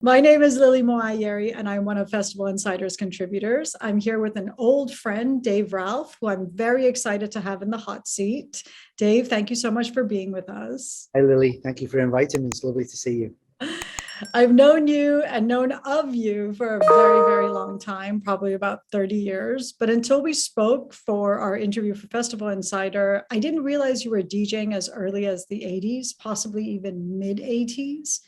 My name is Lily Moayeri, and I'm one of Festival Insider's contributors. I'm here with an old friend, Dave Ralph, who I'm very excited to have in the hot seat. Dave, thank you so much for being with us. Hi, Lily. Thank you for inviting me. It's lovely to see you. I've known you and known of you for a very, very long time, probably about 30 years. But until we spoke for our interview for Festival Insider, I didn't realize you were DJing as early as the 80s, possibly even mid 80s.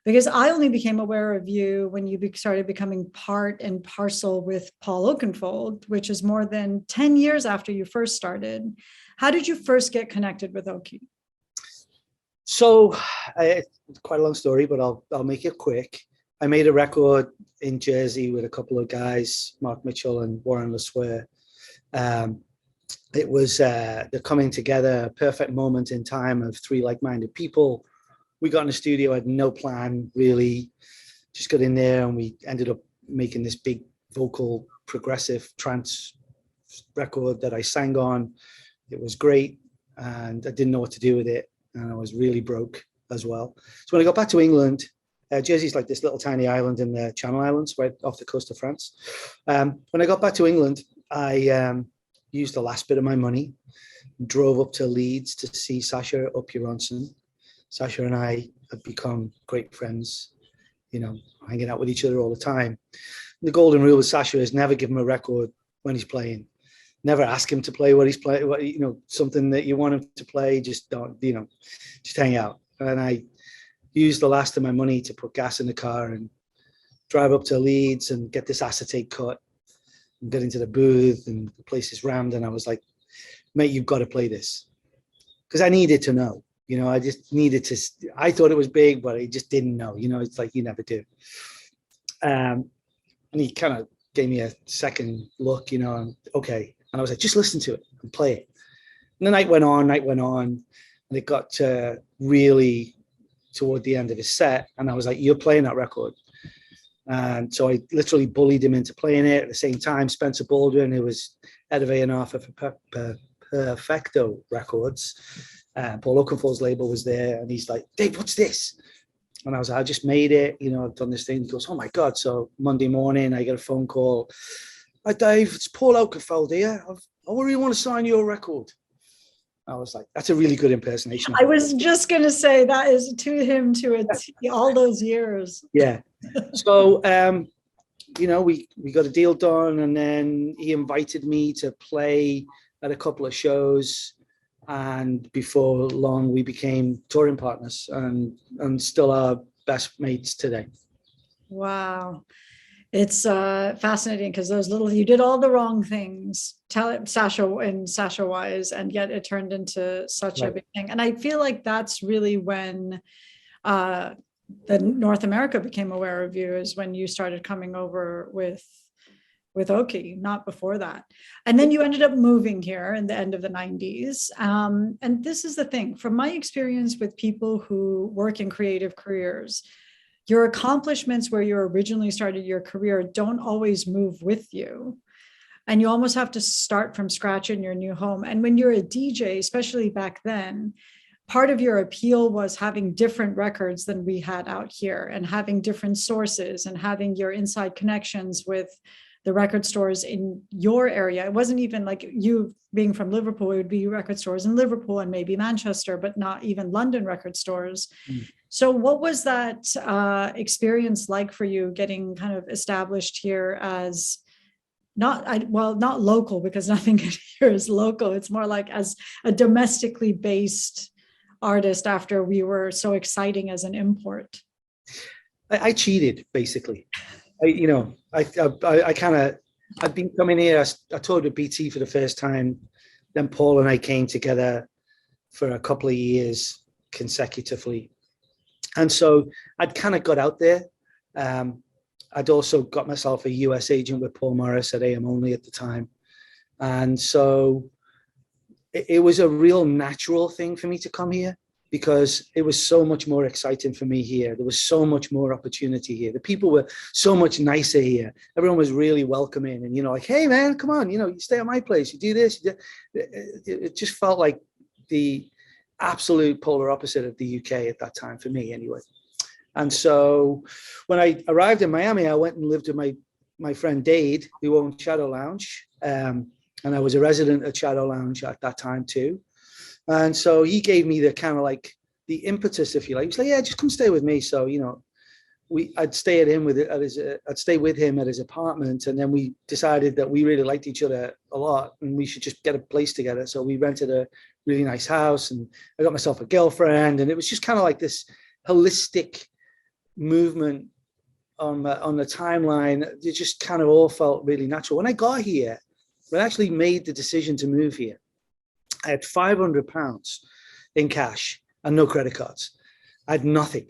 Because I only became aware of you when you started becoming part and parcel with Paul Oakenfold, which is more than 10 years after you first started. How did you first get connected with Oki? So, it's quite a long story, but I'll make it quick. I made a record in Jersey with a couple of guys, Mark Mitchell and Warren LeSueur. It was the coming together, a perfect moment in time of three like-minded people. We got in the studio, had no plan, really. Just got in there and we ended up making this big vocal progressive trance record that I sang on. It was great and I didn't know what to do with it. And I was really broke as well. So when I got back to England, Jersey's like this little tiny island in the Channel Islands, right off the coast of France. When I got back to England, I used the last bit of my money, drove up to Leeds to see Sasha Up-Your-Ronson. Sasha and I have become great friends, hanging out with each other all the time. The golden rule with Sasha is never give him a record when he's playing. Never ask him to play what he's playing, something that you want him to play, just don't, just hang out. And I used the last of my money to put gas in the car and drive up to Leeds and get this acetate cut and get into the booth, and the place is rammed. And I was like, mate, you've got to play this. Because I needed to know. I just needed to, I thought it was big, but I just didn't know, it's like you never do. And he kind of gave me a second look, and okay. And I was like, just listen to it and play it. And the night went on, and it got really toward the end of his set. And I was like, you're playing that record. And so I literally bullied him into playing it. At the same time, Spencer Baldwin, who was head of A&R for Perfecto Records, Paul Oakenfold's label, was there, and he's like, Dave, what's this? And I was like, I just made it, I've done this thing. He goes, oh my God. So Monday morning, I get a phone call. Hi, Dave, it's Paul Oakenfold here. I really want to sign your record. I was like, that's a really good impersonation. I was just going to say that is to him to a T, all those years. Yeah. So, we got a deal done, and then he invited me to play at a couple of shows. And before long, we became touring partners and still are best mates today. Wow. It's fascinating because you did all the wrong things, Sasha wise, and yet it turned into such a big thing. And I feel like that's really when the North America became aware of you, is when you started coming over with Oki, not before that. And then you ended up moving here in the end of the 90s. And this is the thing, from my experience with people who work in creative careers, your accomplishments where you originally started your career don't always move with you. And you almost have to start from scratch in your new home. And when you're a DJ, especially back then, part of your appeal was having different records than we had out here, and having different sources, and having your inside connections with the record stores in your area. It wasn't even like you being from Liverpool, it would be record stores in Liverpool and maybe Manchester, but not even London record stores. So what was that experience like for you, getting kind of established here as not local, because nothing here is local. It's more like as a domestically based artist after we were so exciting as an import? I cheated, basically. I've been coming here. I toured with BT for the first time. Then Paul and I came together for a couple of years consecutively. And so I'd kind of got out there. I'd also got myself a US agent with Paul Morris at AM Only at the time. And so it was a real natural thing for me to come here, because it was so much more exciting for me here. There was so much more opportunity here. The people were so much nicer here. Everyone was really welcoming and, like, hey, man, come on, you stay at my place, you do this. It just felt like the absolute polar opposite of the UK at that time, for me anyway. And so when I arrived in Miami, I went and lived with my friend Dade, who owned Shadow Lounge. And I was a resident at Shadow Lounge at that time too. And so he gave me the kind of like the impetus, if you like. He was like, yeah, just come stay with me. So, I'd stay I'd stay with him at his apartment. And then we decided that we really liked each other a lot and we should just get a place together. So we rented a really nice house and I got myself a girlfriend. And it was just kind of like this holistic movement on the timeline. It just kind of all felt really natural. When I got here, when I actually made the decision to move here, I had £500 in cash and no credit cards. I had nothing,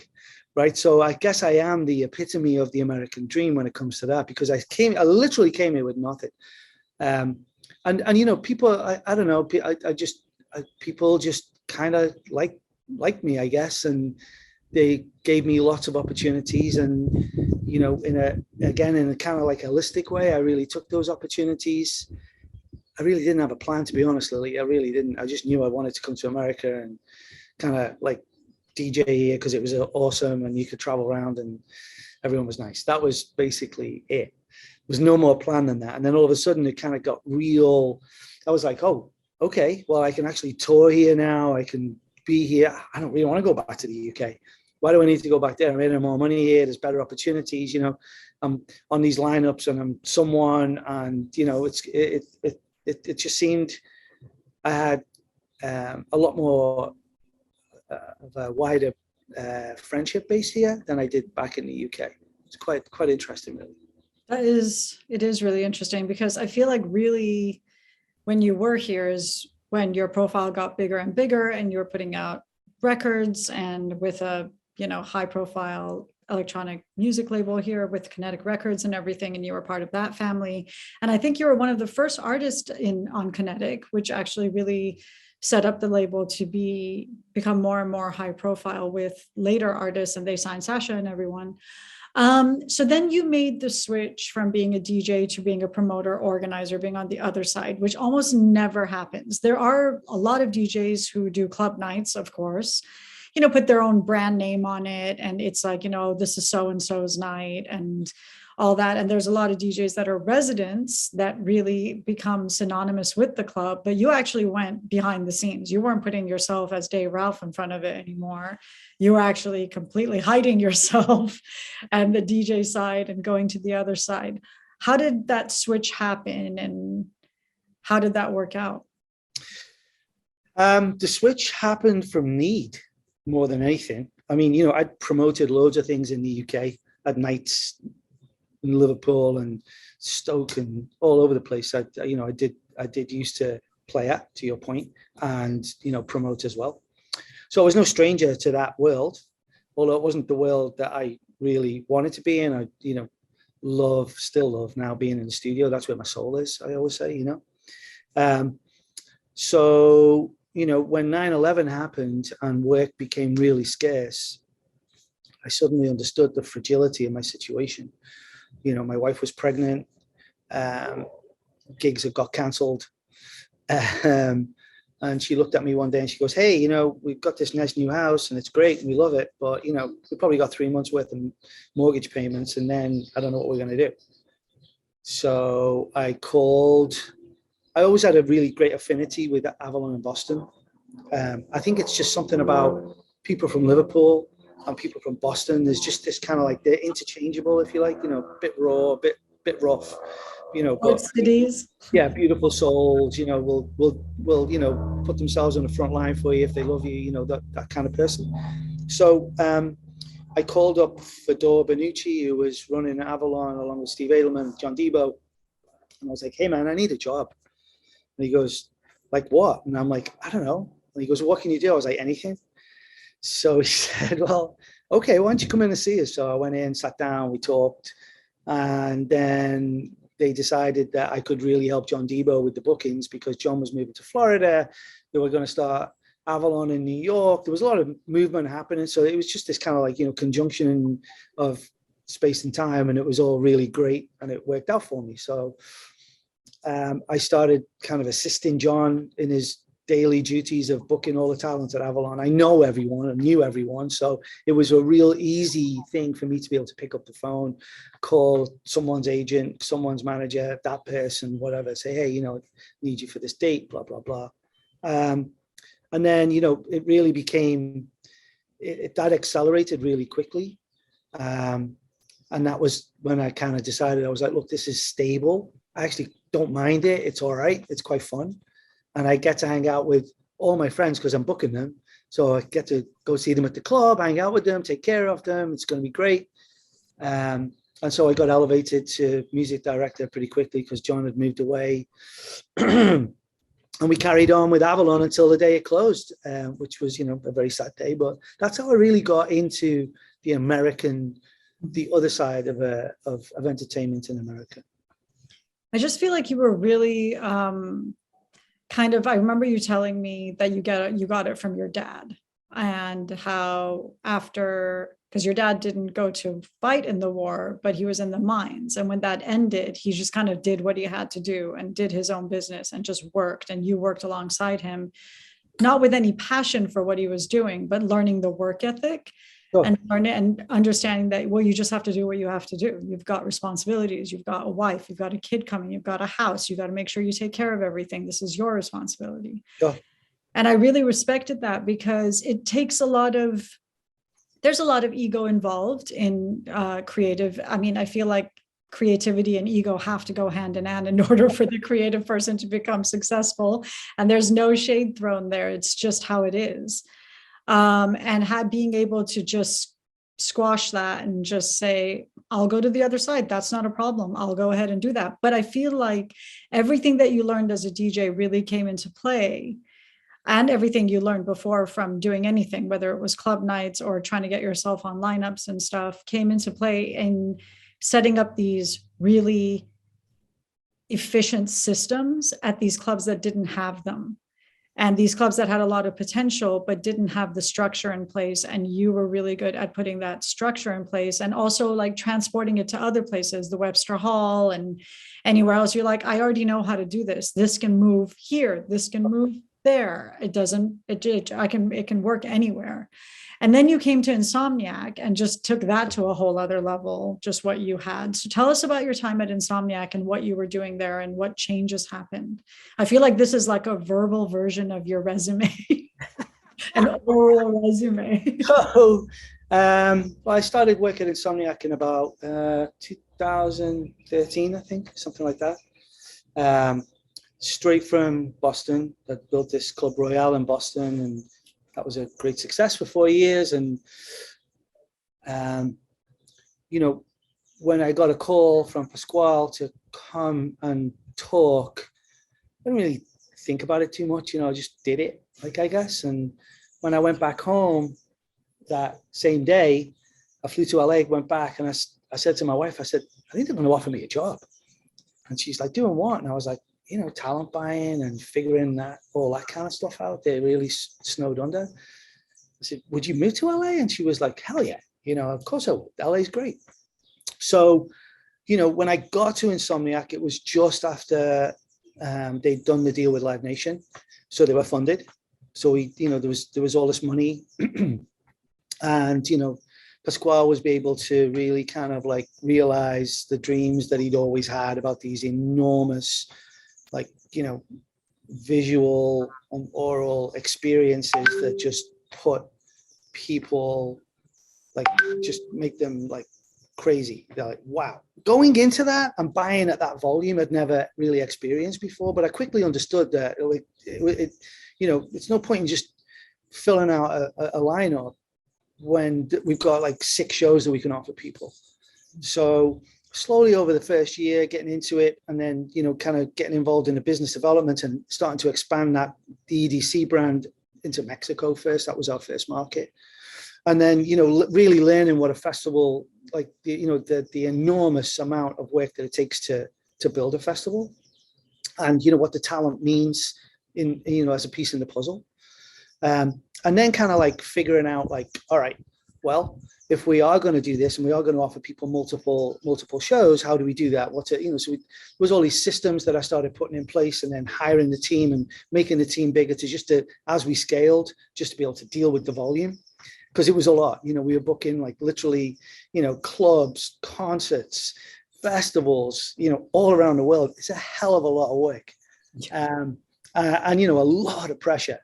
right? So I guess I am the epitome of the American dream when it comes to that, because I literally came here with nothing. And people, I don't know, people just kind of like me, I guess, and they gave me lots of opportunities. And in a kind of like holistic way, I really took those opportunities. I really didn't have a plan, to be honest, Lily. I really didn't. I just knew I wanted to come to America and kind of like DJ here because it was awesome and you could travel around and everyone was nice. That was basically it. There was no more plan than that. And then all of a sudden it kind of got real. I was like, oh, okay, well, I can actually tour here now. I can be here. I don't really want to go back to the UK. Why do I need to go back there? I'm earning more money here. There's better opportunities. I'm on these lineups and I'm someone, and it just seemed I had a lot more of a wider friendship base here than I did back in the UK. It's quite interesting, really. It is really interesting, because I feel like really when you were here is when your profile got bigger and bigger and you were putting out records, and with a high profile electronic music label here with Kinetic Records and everything, and you were part of that family. And I think you were one of the first artists on Kinetic, which actually really set up the label to become more and more high profile with later artists, and they signed Sasha and everyone. So then you made the switch from being a DJ to being a promoter, organizer, being on the other side, which almost never happens. There are a lot of DJs who do club nights, of course, put their own brand name on it. And it's like, this is so-and-so's night and all that. And there's a lot of DJs that are residents that really become synonymous with the club, but you actually went behind the scenes. You weren't putting yourself as Dave Ralph in front of it anymore. You were actually completely hiding yourself and the DJ side and going to the other side. How did that switch happen and how did that work out? The switch happened from need more than anything. I mean, I'd promoted loads of things in the UK at nights in Liverpool and Stoke and all over the place. I did used to play at, to your point, and promote as well. So I was no stranger to that world, although it wasn't the world that I really wanted to be in. I still love now being in the studio. That's where my soul is, I always say. So when 9/11 happened and work became really scarce, I suddenly understood the fragility of my situation. My wife was pregnant, gigs had got cancelled. And she looked at me one day and she goes, hey, we've got this nice new house and it's great and we love it, but, we probably got 3 months worth of mortgage payments and then I don't know what we're going to do. So I always had a really great affinity with Avalon and Boston. I think it's just something about people from Liverpool and people from Boston. There's just this kind of like, they're interchangeable, if you like, a bit raw, a bit rough, Both cities. Yeah, beautiful souls, will put themselves on the front line for you if they love you, that kind of person. So I called up Fedor Benucci, who was running Avalon along with Steve Edelman and John Debo. And I was like, hey man, I need a job. And he goes, like what? And I'm like, I don't know. And he goes, well, what can you do? I was like, anything. So he said, well, okay, why don't you come in and see us? So I went in, sat down, we talked, and then they decided that I could really help John Debo with the bookings because John was moving to Florida. They were going to start Avalon in New York. There was a lot of movement happening. So it was just this kind of like, conjunction of space and time, and it was all really great and it worked out for me. So I started kind of assisting John in his daily duties of booking all the talent at Avalon. I know everyone and knew everyone. So it was a real easy thing for me to be able to pick up the phone, call someone's agent, someone's manager, that person, whatever, say, hey, you know, need you for this date, blah, blah, blah. And then, you know, it really became, that accelerated really quickly. And that was when I kind of decided, I was like, look, this is stable. I actually don't mind it. It's all right. It's quite fun. And I get to hang out with all my friends because I'm booking them. So I get to go see them at the club, hang out with them, take care of them. It's going to be great. And so I got elevated to music director pretty quickly because John had moved away. And we carried on with Avalon until the day it closed, which was, you know, a very sad day. But that's how I really got into the other side of entertainment in America. I just feel like you were really kind of, I remember you telling me that you got it from your dad, and how after, because your dad didn't go to fight in the war, but he was in the mines. And when that ended, he just kind of did what he had to do and did his own business and just worked. And you worked alongside him, not with any passion for what he was doing, but learning the work ethic. Sure. And understanding that, well, you just have to do what you have to do. You've got responsibilities. You've got a wife. You've got a kid coming. You've got a house. You got to make sure you take care of everything. This is your responsibility. Sure. And I really respected that, because it takes there's a lot of ego involved in creative. I mean, I feel like creativity and ego have to go hand in hand in order for the creative person to become successful. And there's no shade thrown there. It's just how it is. And being able to just squash that and just say, I'll go to the other side. That's not a problem. I'll go ahead and do that. But I feel like everything that you learned as a DJ really came into play, and everything you learned before from doing anything, whether it was club nights or trying to get yourself on lineups and stuff, came into play in setting up these really efficient systems at these clubs that didn't have them. And these clubs that had a lot of potential, but didn't have the structure in place. And you were really good at putting that structure in place, and also like transporting it to other places, the Webster Hall and anywhere else. You're like, I already know how to do this. This can move here. This can move there. It can work anywhere. And then you came to Insomniac and just took that to a whole other level, just what you had. So tell us about your time at Insomniac and what you were doing there and what changes happened. I feel like this is like a verbal version of your resume, an oral resume. So, well, I started working at Insomniac in about 2013, I think, something like that. Straight from Boston. I built this Club Royale in Boston, and that was a great success for 4 years. And, you know, when I got a call from Pasquale to come and talk, I didn't really think about it too much. You know, I just did it, like, I guess. And when I went back home that same day, I flew to LA, went back, and I said to my wife, I said, I think they're going to offer me a job. And she's like, doing what? And I was like, you know, talent buying and figuring all that kind of stuff out. They really snowed under. I said, would you move to LA? And she was like, hell yeah. You know, of course I would. LA's great. So, you know, when I got to Insomniac, it was just after they'd done the deal with Live Nation. So they were funded. So there was all this money. And, you know, Pasquale was able to really kind of like realize the dreams that he'd always had about these enormous, like, you know, visual and oral experiences that just put people, like, just make them like crazy. They're like, wow. Going into that and buying at that volume I'd never really experienced before, but I quickly understood that it you know, it's no point in just filling out a lineup when we've got like 6 shows that we can offer people. So slowly over the first year, getting into it, and then, you know, kind of getting involved in the business development and starting to expand the EDC brand into Mexico first. That was our first market. And then, you know, really learning what a festival, like, the enormous amount of work that it takes to build a festival, and, you know, what the talent means as a piece in the puzzle. And then kind of like figuring out, like, all right, well, if we are going to do this and we are going to offer people multiple shows, how do we do that? What's it, so it was all these systems that I started putting in place, and then hiring the team and making the team bigger as we scaled, just to be able to deal with the volume. Because it was a lot, we were booking like literally, clubs, concerts, festivals, all around the world. It's a hell of a lot of work. And a lot of pressure,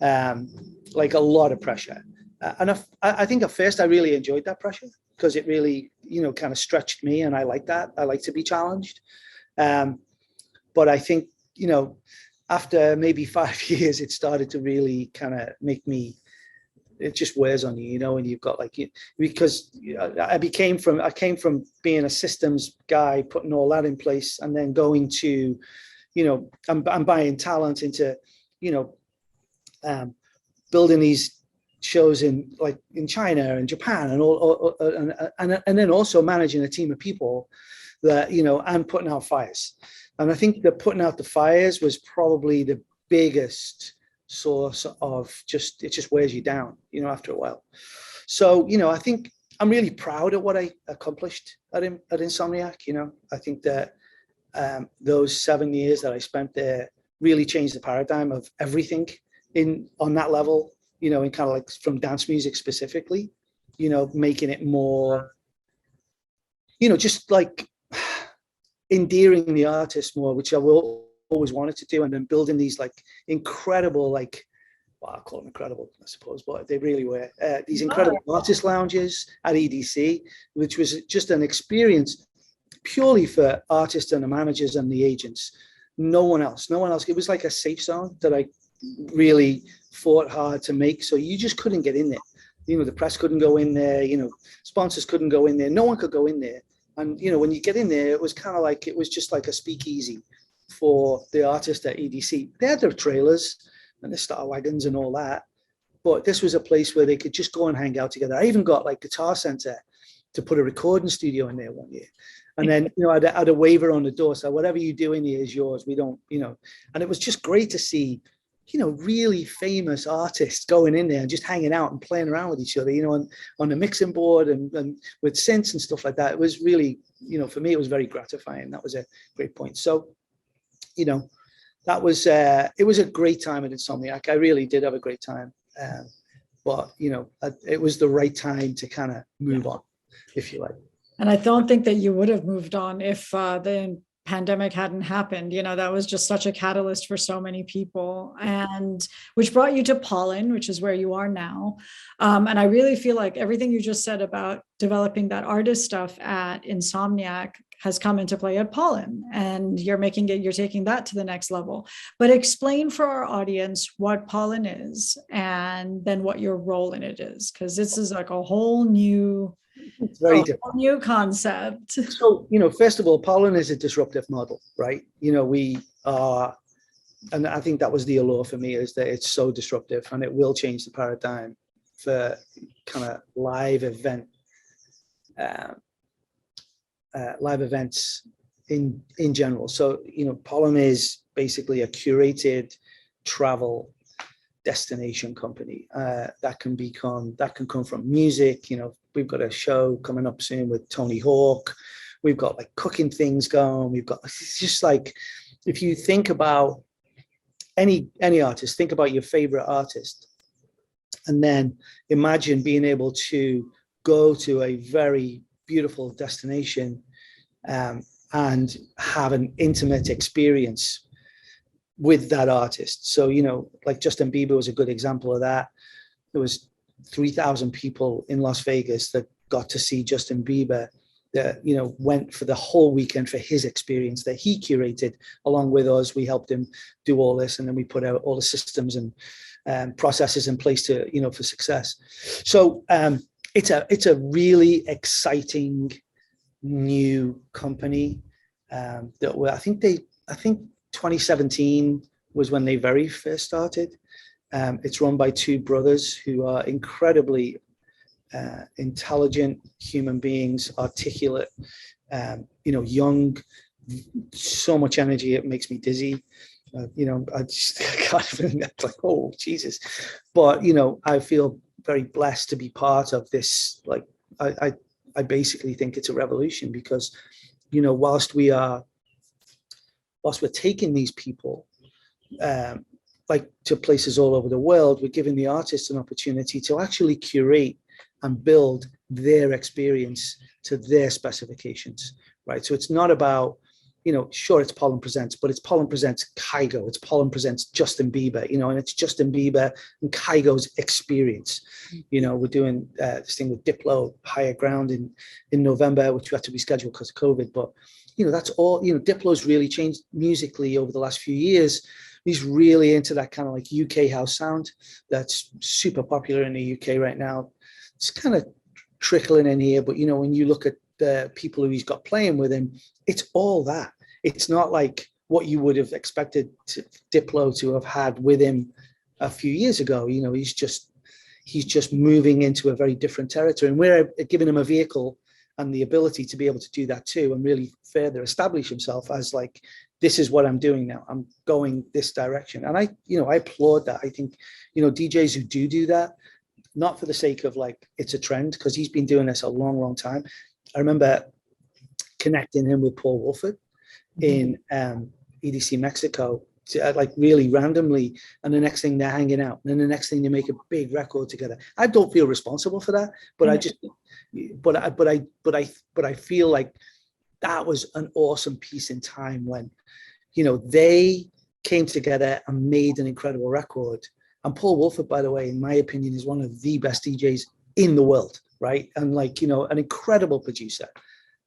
like a lot of pressure. And I think at first I really enjoyed that pressure, because it really, kind of stretched me, and I like that. I like to be challenged. But I think, after maybe 5 years, it started to really kind of make me, it just wears on you, and you've got because I came from being a systems guy, putting all that in place, and then going to, I'm buying talent into, building these shows in China and Japan and then also managing a team of people that, and putting out fires. And I think that putting out the fires was probably the biggest source of it just wears you down, after a while. So, I think I'm really proud of what I accomplished at Insomniac. I think that those 7 years that I spent there really changed the paradigm of everything on that level, in kind of like from dance music specifically, making it more, just like endearing the artist more, which I will always wanted to do, and then building these like incredible, well, I call them incredible, I suppose, but they really were these incredible artist lounges at EDC, which was just an experience purely for artists and the managers and the agents. No one else. It was like a safe zone that I really fought hard to make. So you just couldn't get in there. The press couldn't go in there. Sponsors couldn't go in there. No one could go in there. And when you get in there, it was kind of like, it was just like a speakeasy for the artists at EDC. They had their trailers and the Star Wagons and all that, but this was a place where they could just go and hang out together. I even got like Guitar Center to put a recording studio in there one year. And then, I had a waiver on the door. So whatever you do in here is yours. We don't, and it was just great to see, really famous artists going in there and just hanging out and playing around with each other, on the mixing board and with synths and stuff like that. It was really, for me, it was very gratifying. That was a great point. So, that was, it was a great time at Insomniac. I really did have a great time. But, it was the right time to kind of move on, if you like. And I don't think that you would have moved on if the pandemic hadn't happened. That was just such a catalyst for so many people, and which brought you to Pollen, which is where you are now. And I really feel like everything you just said about developing that artist stuff at Insomniac has come into play at Pollen, and you're taking that to the next level. But explain for our audience what Pollen is, and then what your role in it is, because this is like a whole new, it's very different. New concept. So, first of all, Pollen is a disruptive model, right? We are, and I think that was the allure for me, is that it's so disruptive, and it will change the paradigm for kind of live events in general. So, Pollen is basically a curated travel destination company that can come from music. We've got a show coming up soon with Tony Hawk. We've got like cooking things going. It's just like, if you think about any artist, think about your favorite artist, and then imagine being able to go to a very beautiful destination and have an intimate experience with that artist. So, like Justin Bieber was a good example of that. There was 3,000 people in Las Vegas that got to see Justin Bieber, that, went for the whole weekend for his experience that he curated along with us. We helped him do all this, and then we put out all the systems and processes in place to, for success. So it's a really exciting new company that I think 2017 was when they very first started. It's run by two brothers who are incredibly intelligent human beings, articulate, young, so much energy, it makes me dizzy. I just can't even, like, oh, Jesus. But, I feel very blessed to be part of this. Like, I basically think it's a revolution because, you know, whilst we're taking these people like to places all over the world, we're giving the artists an opportunity to actually curate and build their experience to their specifications, right? So it's not about, you know, sure, it's Pollen Presents, but it's Pollen Presents Kygo, it's Pollen Presents Justin Bieber, you know, and it's Justin Bieber and Kygo's experience. You know, we're doing this thing with Diplo, Higher Ground in November, which we had to reschedule because of COVID. But, you know, that's all, you know, Diplo's really changed musically over the last few years. He's really into that kind of like UK house sound that's super popular in the UK right now. It's kind of trickling in here, but, you know, when you look at the people who he's got playing with him, it's all that. It's not like what you would have expected Diplo to have had with him a few years ago. You know, he's just moving into a very different territory, and we're giving him a vehicle and the ability to be able to do that too, and really further establish himself as like, this is what I'm doing now. I'm going this direction. And I applaud that. I think, you know, DJs who do that, not for the sake of like, it's a trend, because he's been doing this a long, long time. I remember connecting him with Paul Wolford in EDC Mexico, like really randomly, and the next thing they're hanging out, and then the next thing they make a big record together. I don't feel responsible for that, but I feel like that was an awesome piece in time when, you know, they came together and made an incredible record. And Paul Wolford, by the way, in my opinion, is one of the best DJs in the world, right? And like, you know, an incredible producer,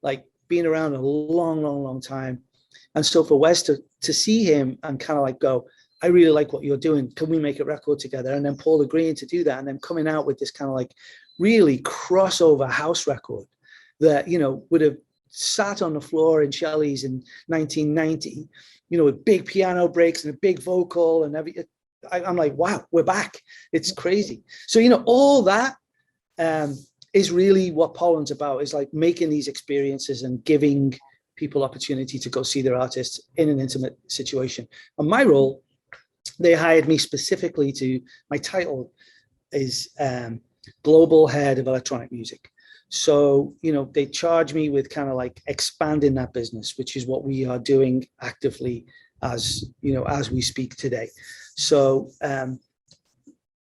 like being around a long, long, long time. And so for Wes to see him and kind of like go, I really like what you're doing. Can we make a record together? And then Paul agreeing to do that, and then coming out with this kind of like really crossover house record that, you know, would have sat on the floor in Shelley's in 1990, you know, with big piano breaks and a big vocal and everything. I'm like, wow, we're back. It's crazy. So, you know, all that is really what Pollen's about, is like making these experiences and giving people opportunity to go see their artists in an intimate situation. And my role, they hired me specifically to, my title is Global Head of Electronic Music. So, you know, they charge me with kind of like expanding that business, which is what we are doing actively as, you know, as we speak today. So,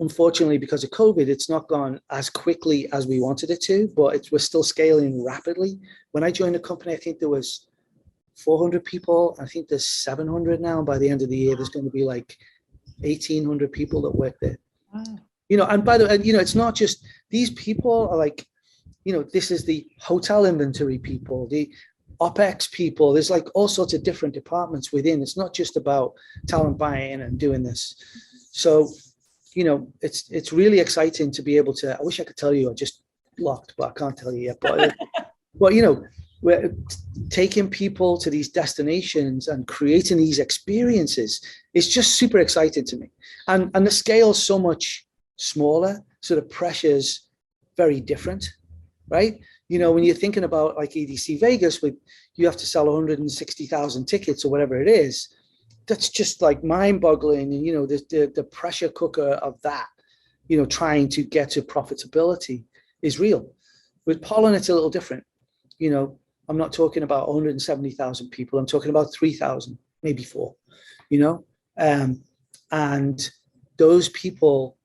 unfortunately, because of COVID, it's not gone as quickly as we wanted it to, but we're still scaling rapidly. When I joined the company, I think there was 400 people. I think there's 700 now. By the end of the year, there's going to be like 1,800 people that work there. Wow. You know, and by the way, you know, it's not just these people are like, you know, this is the hotel inventory people, the OpEx people. There's like all sorts of different departments within. It's not just about talent buying and doing this. So, you know, it's really exciting to be able to, I wish I could tell you, I just blocked, but I can't tell you yet. But, but you know, we're taking people to these destinations and creating these experiences. It's just super exciting to me. And the scale's so much smaller, so the pressure's very different, right? You know, when you're thinking about like EDC Vegas, with you have to sell 160,000 tickets or whatever it is, that's just like mind-boggling. And, you know, the pressure cooker of that, you know, trying to get to profitability is real. With Pollen, it's a little different. You know, I'm not talking about 170,000 people. I'm talking about 3,000, maybe 4, you know? And those people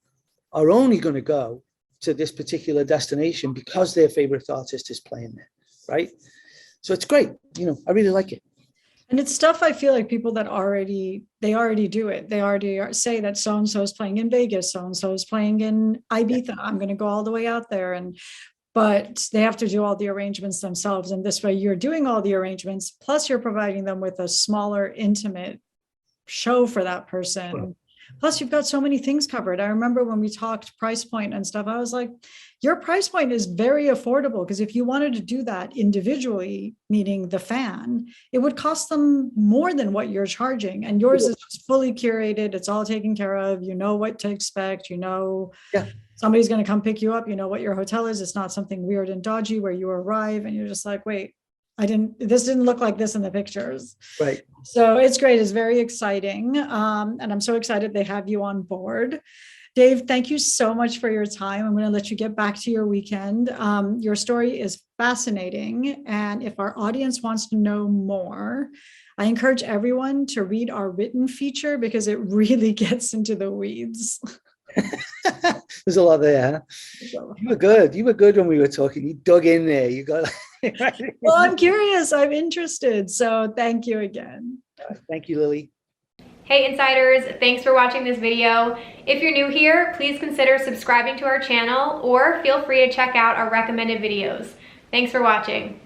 are only going to go to this particular destination because their favorite artist is playing there, right? So it's great. You know, I really like it. And it's stuff I feel like people that already do it. They already say that so-and-so is playing in Vegas, so-and-so is playing in Ibiza. I'm going to go all the way out there. But they have to do all the arrangements themselves. And this way you're doing all the arrangements, plus you're providing them with a smaller, intimate show for that person. Right. Plus you've got so many things covered. I remember when we talked price point and stuff, I was like, your price point is very affordable, because if you wanted to do that individually, meaning the fan, it would cost them more than what you're charging. And yours is just fully curated. It's all taken care of. You know what to expect, you know. Yeah. Somebody's going to come pick you up. You know what your hotel is. It's not something weird and dodgy where you arrive and you're just like, wait, this didn't look like this in the pictures. Right. So it's great. It's very exciting. And I'm so excited they have you on board. Dave, thank you so much for your time. I'm going to let you get back to your weekend. Your story is fascinating. And if our audience wants to know more, I encourage everyone to read our written feature because it really gets into the weeds. There's a lot there. Huh? You were good. You were good when we were talking. You dug in there. You got. Well, I'm curious. I'm interested. So thank you again. Thank you, Lily. Hey Insiders, thanks for watching this video. If you're new here, please consider subscribing to our channel or feel free to check out our recommended videos. Thanks for watching.